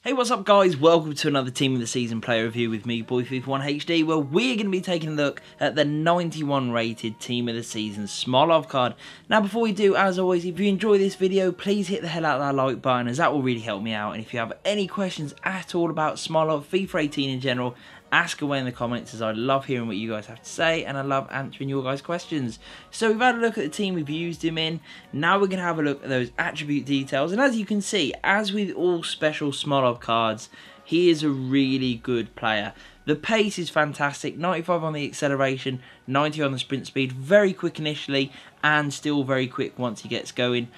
Hey, what's up guys? Welcome to another Team of the Season player review with me, Boy FIFA 1 HD, where we're going to be taking a look at the 91 rated Team of the Season Smolov card. Now before we do, as always, if you enjoy this video, please hit the hell out of that like button, as that will really help me out. And if you have any questions at all about Smolov, FIFA 18 in general, ask away in the comments, as I love hearing what you guys have to say and I love answering your guys' questions. So we've had a look at the team we've used him in. Now we're going to have a look at those attribute details, and as you can see, as with all special Smolov cards, he is a really good player. The pace is fantastic, 95 on the acceleration, 90 on the sprint speed, very quick initially and still very quick once he gets going.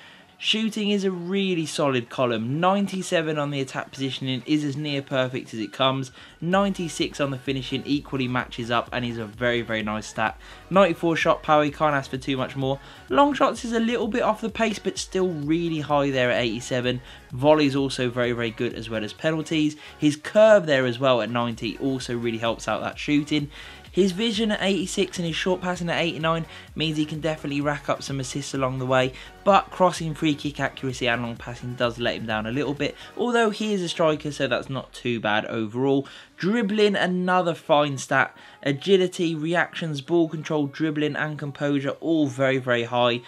Shooting is a really solid column, 97 on the attack positioning is as near perfect as it comes, 96 on the finishing equally matches up and is a very nice stat, 94 shot power, you can't ask for too much more. Long shots is a little bit off the pace but still really high there at 87, volley is also very good as well as penalties, his curve there as well at 90 also really helps out that shooting. His vision at 86 and his short passing at 89 means he can definitely rack up some assists along the way, but crossing, free kick accuracy and long passing does let him down a little bit, although he is a striker so that's not too bad overall. Dribbling, another fine stat. Agility, reactions, ball control, dribbling and composure all very high.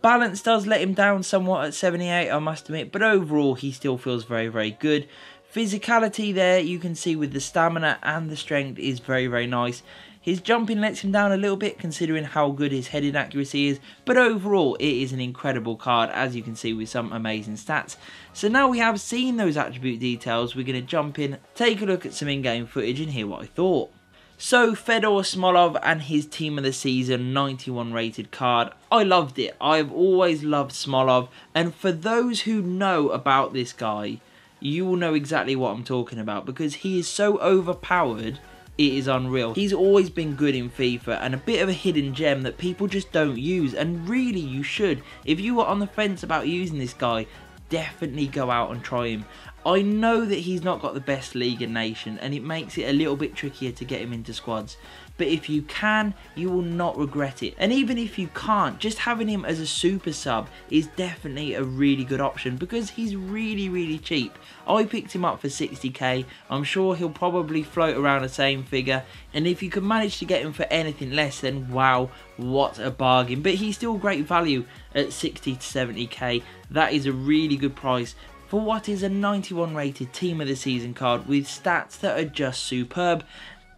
Balance does let him down somewhat at 78, I must admit, but overall he still feels very good. Physicality there, you can see with the stamina and the strength is very nice. His jumping lets him down a little bit considering how good his heading accuracy is, but overall it is an incredible card, as you can see with some amazing stats. So now we have seen those attribute details, we're going to jump in, take a look at some in-game footage and hear what I thought. So Fedor Smolov and his Team of the Season 91 rated card, I loved it. I've always loved Smolov, and for those who know about this guy, you will know exactly what I'm talking about, because he is so overpowered, it is unreal. He's always been good in FIFA and a bit of a hidden gem that people just don't use, and really you should. If you were on the fence about using this guy, definitely go out and try him. I know that he's not got the best league in nation and it makes it a little bit trickier to get him into squads, but if you can, you will not regret it. And even if you can't, just having him as a super sub is definitely a really good option because he's really cheap. I picked him up for 60k, I'm sure he'll probably float around the same figure, and if you can manage to get him for anything less, then wow, what a bargain. But he's still great value at 60 to 70k, that is a really good price for what is a 91 rated Team of the Season card with stats that are just superb.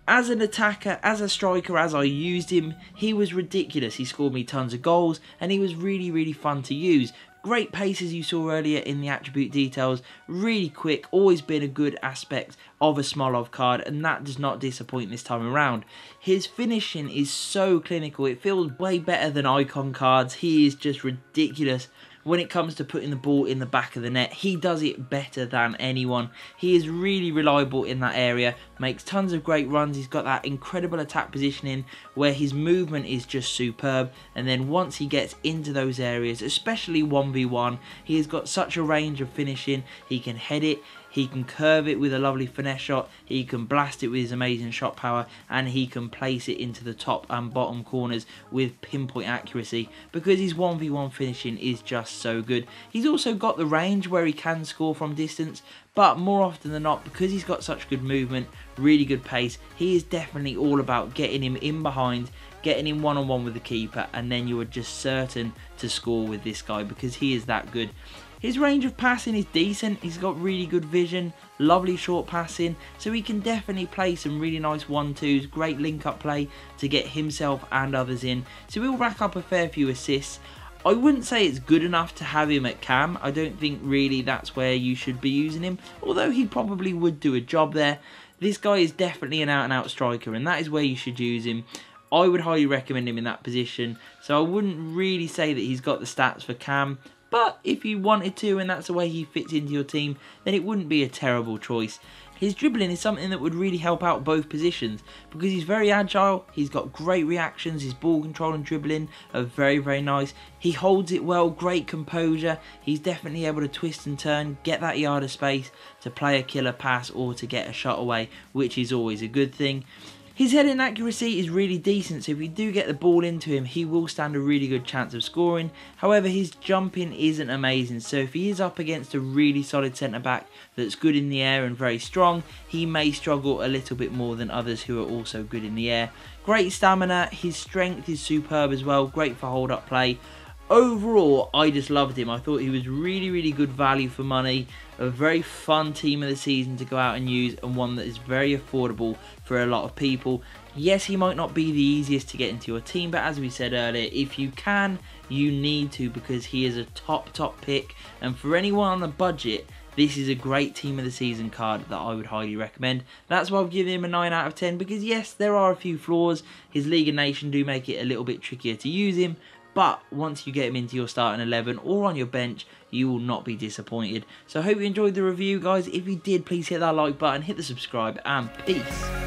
As an attacker, as a striker, as I used him, he was ridiculous. He scored me tons of goals and he was really fun to use. Great pace, as you saw earlier in the attribute details, really quick, always been a good aspect of a Smolov card, and that does not disappoint this time around. His finishing is so clinical, it feels way better than icon cards. He is just ridiculous. When it comes to putting the ball in the back of the net, he does it better than anyone. He is really reliable in that area, makes tons of great runs. He's got that incredible attack positioning where his movement is just superb, and then once he gets into those areas, especially 1v1, he has got such a range of finishing. He can head it, he can curve it with a lovely finesse shot, he can blast it with his amazing shot power, and he can place it into the top and bottom corners with pinpoint accuracy because his 1v1 finishing is just so good. He's also got the range where he can score from distance, but more often than not, because he's got such good movement, really good pace, he is definitely all about getting him in behind, getting him one-on-one with the keeper, and then you are just certain to score with this guy because he is that good. His range of passing is decent, he's got really good vision, lovely short passing, so he can definitely play some really nice 1-2s, great link-up play to get himself and others in, so he'll rack up a fair few assists. I wouldn't say it's good enough to have him at cam. I don't think really that's where you should be using him, although he probably would do a job there. This guy is definitely an out-and-out striker, and that is where you should use him. I would highly recommend him in that position, so I wouldn't really say that he's got the stats for cam, but if you wanted to and that's the way he fits into your team, then it wouldn't be a terrible choice. His dribbling is something that would really help out both positions because he's very agile, he's got great reactions, his ball control and dribbling are very nice. He holds it well, great composure, he's definitely able to twist and turn, get that yard of space to play a killer pass or to get a shot away, which is always a good thing. His heading accuracy is really decent, so if you do get the ball into him, he will stand a really good chance of scoring. However, his jumping isn't amazing, so if he is up against a really solid centre-back that's good in the air and very strong, he may struggle a little bit more than others who are also good in the air. Great stamina, his strength is superb as well, great for hold-up play. Overall, I just loved him. I thought he was really good value for money, a very fun team of the season to go out and use, and one that is very affordable for a lot of people. Yes, he might not be the easiest to get into your team, but as we said earlier, if you can, you need to, because he is a top pick, and for anyone on a budget, this is a great team of the season card that I would highly recommend. That's why I've given him a 9 out of 10, because yes, there are a few flaws. His League of Nations do make it a little bit trickier to use him, but once you get him into your starting 11 or on your bench, you will not be disappointed. So I hope you enjoyed the review, guys. If you did, please hit that like button, hit the subscribe, and peace.